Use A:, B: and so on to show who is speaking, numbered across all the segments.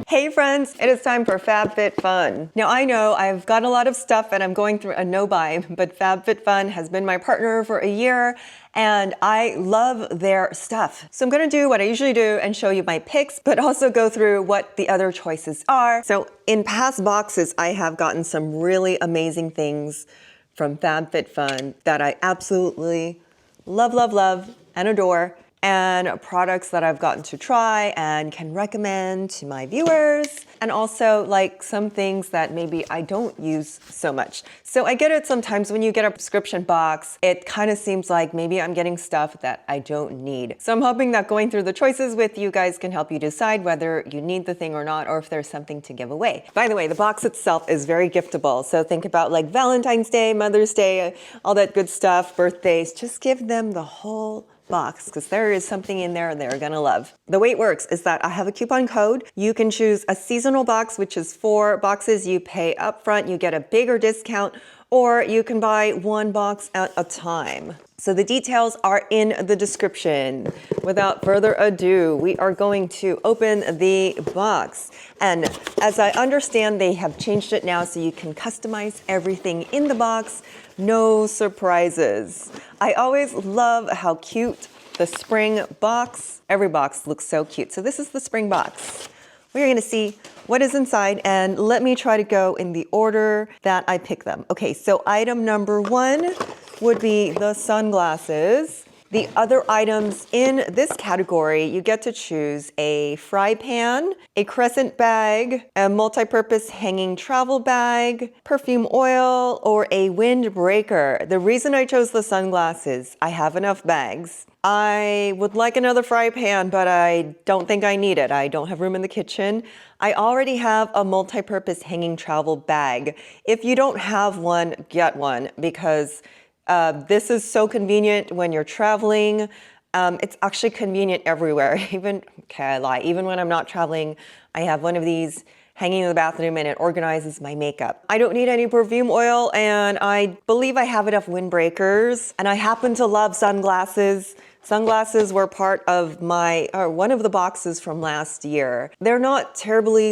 A: Hey friends, it is time for FABFITFUN. Now I know I've got a lot of stuff and I'm going through a no-buy, but FABFITFUN has been my partner for a year and I love their stuff. So I'm gonna do what I usually do and show you my picks, but also go through what the other choices are. So in past boxes, I have gotten some really amazing things from FABFITFUN that I absolutely love, love, love and adore, and products that I've gotten to try and can recommend to my viewers, and also like some things that maybe I don't use so much. So I get it sometimes when you get a subscription box, it kind of seems like maybe I'm getting stuff that I don't need. So I'm hoping that going through the choices with you guys can help you decide whether you need the thing or not, or if there's something to give away. By the way, the box itself is very giftable. So think about like Valentine's Day, Mother's Day, all that good stuff, birthdays, just give them the whole box because there is something in there they're gonna love. The way it works is that I have a coupon code. You can choose a seasonal box, which is 4 boxes. You pay upfront, you get a bigger discount, or you can buy 1 box at a time. So the details are in the description. Without further ado, we are going to open the box. And as I understand, they have changed it now so you can customize everything in the box. No surprises. I always love how cute the spring box. Every box looks so cute. So this is the spring box. We're gonna see what is inside, and let me try to go in the order that I pick them. Okay, so item number 1 would be the sunglasses. The other items in this category, you get to choose a fry pan, a crescent bag, a multi-purpose hanging travel bag, perfume oil, or a windbreaker. The reason I chose the sunglasses, I have enough bags. I would like another fry pan, but I don't think I need it. I don't have room in the kitchen. I already have a multi-purpose hanging travel bag. If you don't have one, get one, because this is so convenient when you're traveling. It's actually convenient everywhere. Even when I'm not traveling, I have one of these hanging in the bathroom and it organizes my makeup. I don't need any perfume oil, and I believe I have enough windbreakers. And I happen to love sunglasses. Sunglasses were part of one of the boxes from last year. They're not terribly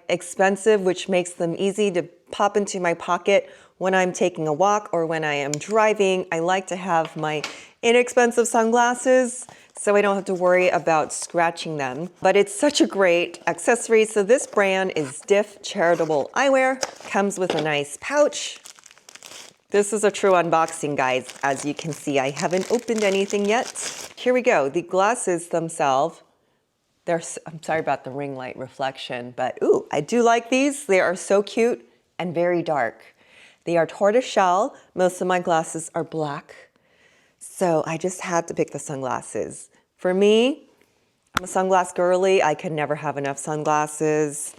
A: expensive, which makes them easy to pop into my pocket when I'm taking a walk or when I am driving. I like to have my inexpensive sunglasses so I don't have to worry about scratching them. But it's such a great accessory. So this brand is Diff Charitable Eyewear. Comes with a nice pouch. This is a true unboxing, guys. As you can see, I haven't opened anything yet. Here we go. The glasses themselves, I'm sorry about the ring light reflection, but ooh, I do like these. They are so cute and very dark. They are tortoiseshell. Most of my glasses are black. So I just had to pick the sunglasses. For me, I'm a sunglass girly. I can never have enough sunglasses.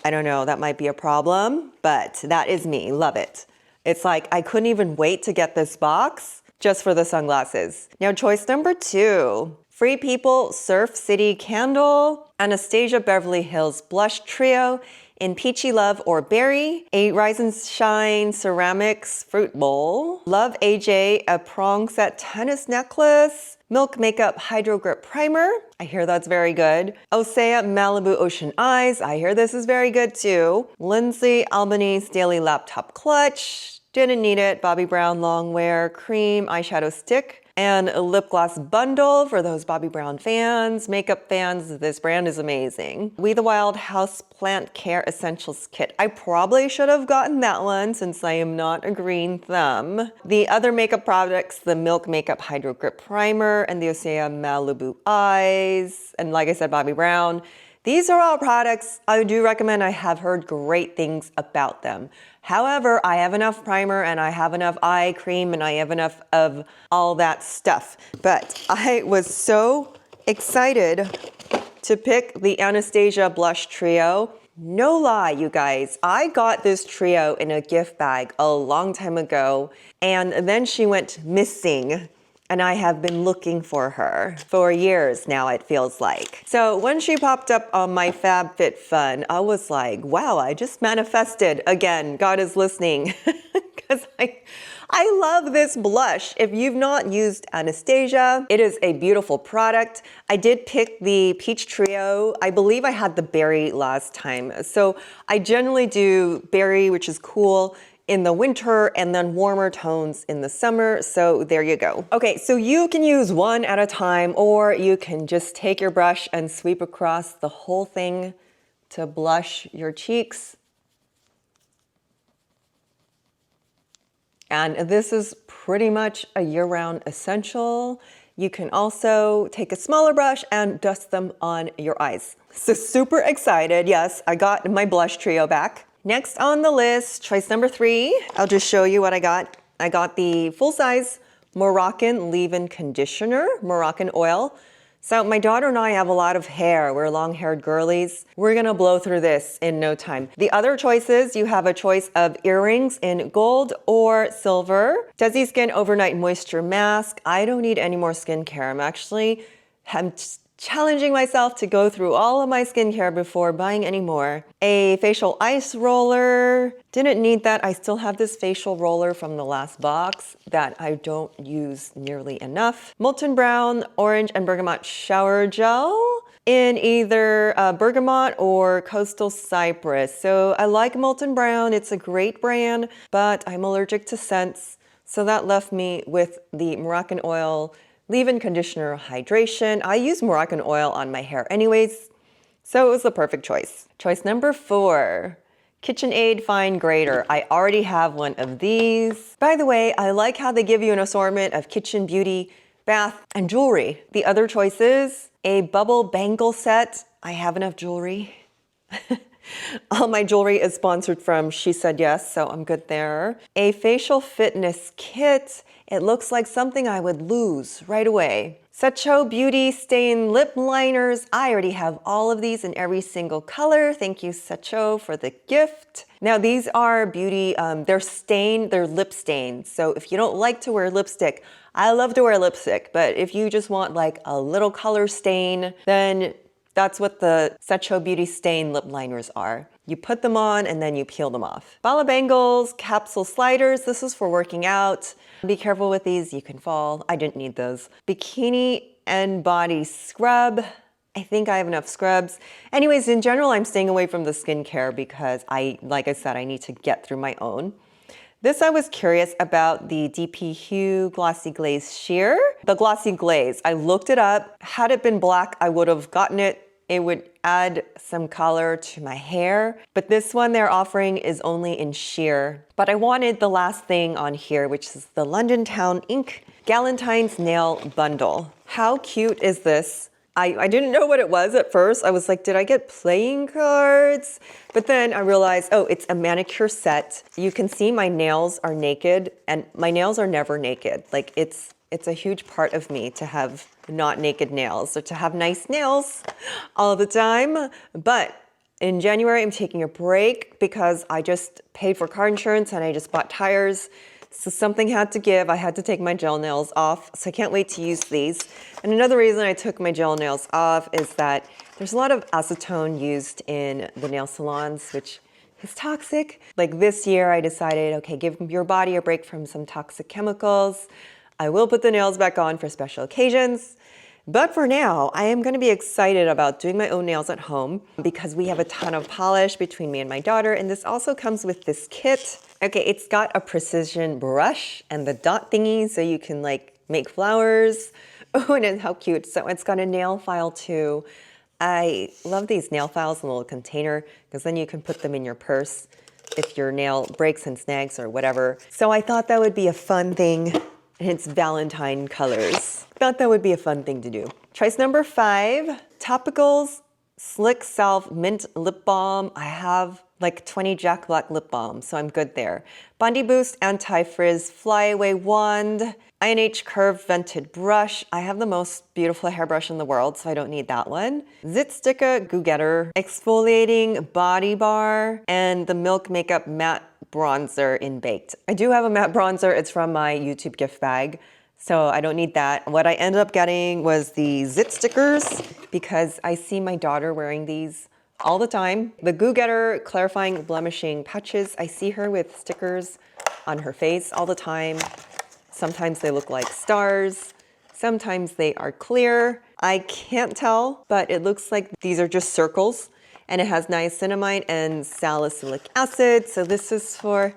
A: I don't know, that might be a problem, but that is me. Love it. It's like I couldn't even wait to get this box just for the sunglasses. Now, choice number 2. Free People Surf City Candle, Anastasia Beverly Hills Blush Trio in Peachy Love or Berry, a Rise and Shine Ceramics Fruit Bowl, Love AJ, a prong set tennis necklace, Milk Makeup Hydro Grip Primer, I hear that's very good, Osea Malibu Ocean Eyes, I hear this is very good too, Lindsay Albanese Daily Laptop Clutch, didn't need it, Bobbi Brown Long Wear Cream Eyeshadow Stick, and a lip gloss bundle for those Bobbi Brown fans, makeup fans. This brand is amazing. We the Wild House Plant Care Essentials Kit. I probably should have gotten that one since I am not a green thumb. The other makeup products, the Milk Makeup Hydro Grip Primer and the Osea Malibu Eyes. And like I said, Bobbi Brown. These are all products I do recommend. I have heard great things about them. However, I have enough primer and I have enough eye cream and I have enough of all that stuff. But I was so excited to pick the Anastasia Blush Trio. No lie, you guys, I got this trio in a gift bag a long time ago, and then she went missing. And I have been looking for her for years now, it feels like. So when she popped up on my FABFITFUN, I was like, wow, I just manifested again. God is listening. because I love this blush. If you've not used Anastasia, it is a beautiful product. I did pick the Peach Trio. I believe I had the berry last time. So I generally do berry, which is cool, in the winter and then warmer tones in the summer. So there you go. Okay, so you can use one at a time, or you can just take your brush and sweep across the whole thing to blush your cheeks. And this is pretty much a year-round essential. You can also take a smaller brush and dust them on your eyes. So super excited. Yes, I got my blush trio back. Next on the list, choice number 3. I'll just show you what I got. I got the full-size Moroccan leave-in conditioner, Moroccanoil. So my daughter and I have a lot of hair. We're long-haired girlies. We're gonna blow through this in no time. The other choices, you have a choice of earrings in gold or silver. Desi Skin Overnight Moisture Mask. I don't need any more skincare. I'm challenging myself to go through all of my skincare before buying any more. A facial ice roller. Didn't need that. I still have this facial roller from the last box that I don't use nearly enough. Molten Brown Orange and Bergamot Shower Gel in either Bergamot or Coastal Cypress. So I like Molten Brown. It's a great brand, but I'm allergic to scents. So that left me with the Moroccanoil Leave-In Conditioner Hydration. I use Moroccanoil on my hair anyways, so it was the perfect choice. Choice number 4, KitchenAid Fine Grater. I already have one of these. By the way, I like how they give you an assortment of kitchen, beauty, bath, and jewelry. The other choices, a bubble bangle set. I have enough jewelry. All my jewelry is sponsored from She Said Yes, so I'm good there. A facial fitness kit. It looks like something I would lose right away. Sacho Beauty Stain Lip Liners. I already have all of these in every single color. Thank you, Sacho, for the gift. Now these are beauty, they're lip stains. So if you don't like to wear lipstick, I love to wear lipstick, but if you just want like a little color stain, then that's what the Sacho Beauty Stain Lip Liners are. You put them on and then you peel them off. Bala Bangles, Capsule Sliders. This is for working out. Be careful with these, you can fall. I didn't need those. Bikini and Body Scrub. I think I have enough scrubs. Anyways, in general, I'm staying away from the skincare because like I said, I need to get through my own. This, I was curious about the DP Hue Glossy Glaze Sheer. The Glossy Glaze, I looked it up. Had it been black, I would have gotten it. It would add some color to my hair. But this one they're offering is only in sheer. But I wanted the last thing on here, which is the London Town Ink Galentines Nail Bundle. How cute is this? I didn't know what it was at first. I was like, did I get playing cards? But then I realized, oh, it's a manicure set. You can see my nails are naked, and my nails are never naked. Like it's a huge part of me to have not naked nails, or to have nice nails all the time. But in January, I'm taking a break because I just paid for car insurance and I just bought tires. So something had to give. I had to take my gel nails off. So I can't wait to use these. And another reason I took my gel nails off is that there's a lot of acetone used in the nail salons, which is toxic. Like this year, I decided, okay, give your body a break from some toxic chemicals. I will put the nails back on for special occasions. But for now, I am going to be excited about doing my own nails at home because we have a ton of polish between me and my daughter. And this also comes with this kit. Okay, it's got a precision brush and the dot thingy so you can like make flowers. Oh, and how cute. So it's got a nail file too. I love these nail files in a little container because then you can put them in your purse if your nail breaks and snags or whatever. So I thought that would be a fun thing. And it's Valentine colors. Thought that would be a fun thing to do. Choice number 5, Topicals Slick Salve Mint Lip Balm. I have like 20 Jack Black lip balm, so I'm good there. Bondi Boost Anti-Frizz Flyaway Wand. INH Curved Vented Brush. I have the most beautiful hairbrush in the world, so I don't need that one. Zit Sticker Goo Getter. Exfoliating Body Bar. And the Milk Makeup Matte Bronzer in Baked. I do have a matte bronzer. It's from my YouTube gift bag, so I don't need that. What I ended up getting was the Zit stickers because I see my daughter wearing these all the time. The Goo Getter Clarifying Blemishing Patches. I see her with stickers on her face all the time. Sometimes they look like stars. Sometimes they are clear. I can't tell, but it looks like these are just circles. And it has niacinamide and salicylic acid. So this is for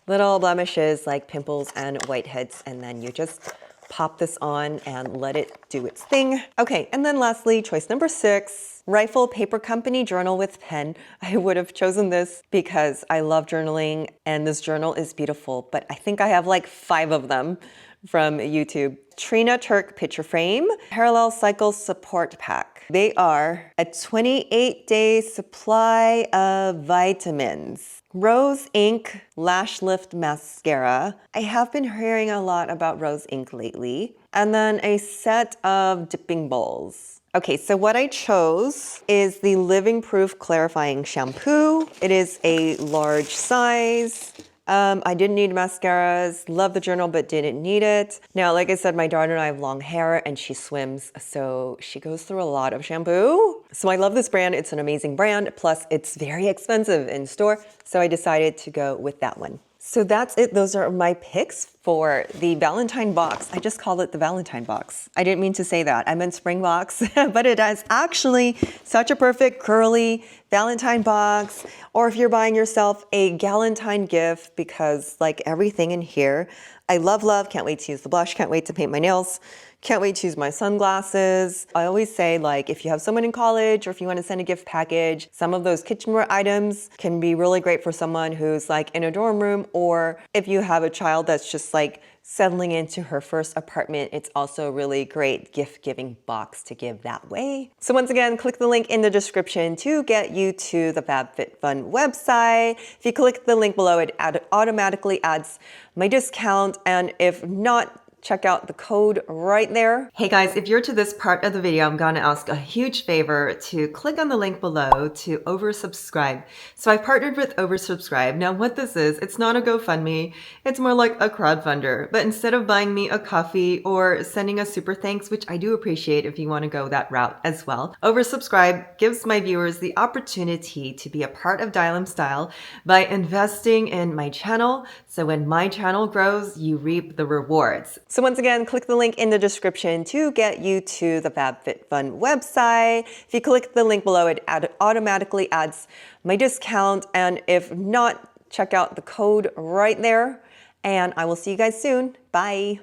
A: little blemishes like pimples and whiteheads. And then you just pop this on and let it do its thing. Okay, and then lastly, choice number 6, Rifle Paper Company Journal with Pen. I would have chosen this because I love journaling and this journal is beautiful, but I think I have like 5 of them from YouTube. Trina Turk Picture Frame, Parallel Cycle Support Pack. They are a 28-day supply of vitamins. Rose Ink Lash Lift Mascara. I have been hearing a lot about Rose Ink lately. And then a set of dipping bowls. Okay, so what I chose is the Living Proof Clarifying Shampoo. It is a large size. I didn't need mascaras, love the journal, but didn't need it. Now, like I said, my daughter and I have long hair and she swims, so she goes through a lot of shampoo. So I love this brand, it's an amazing brand, plus it's very expensive in store, so I decided to go with that one. So that's it. Those are my picks for the Valentine box. I just called it the Valentine box. I didn't mean to say that. I meant spring box, but it is actually such a perfect curly Valentine box. Or if you're buying yourself a Galentine gift, because like everything in here, I love, can't wait to use the blush, can't wait to paint my nails, can't wait to use my sunglasses. I always say, like, if you have someone in college or if you want to send a gift package, some of those kitchenware items can be really great for someone who's like in a dorm room, or if you have a child that's just like settling into her first apartment, it's also a really great gift-giving box to give that way. So once again, click the link in the description to get you to the FABFITFUN website. If you click the link below, it automatically adds my discount, and if not, check out the code right there. Hey guys, if you're to this part of the video, I'm gonna ask a huge favor to click on the link below to oversubscribe. So I partnered with Oversubscribe. Now what this is, it's not a GoFundMe, it's more like a crowdfunder. But instead of buying me a coffee or sending a super thanks, which I do appreciate if you wanna go that route as well, Oversubscribe gives my viewers the opportunity to be a part of Dialem Style by investing in my channel. So when my channel grows, you reap the rewards. So once again, click the link in the description to get you to the FABFITFUN website. If you click the link below, it automatically adds my discount. And if not, check out the code right there. And I will see you guys soon. Bye.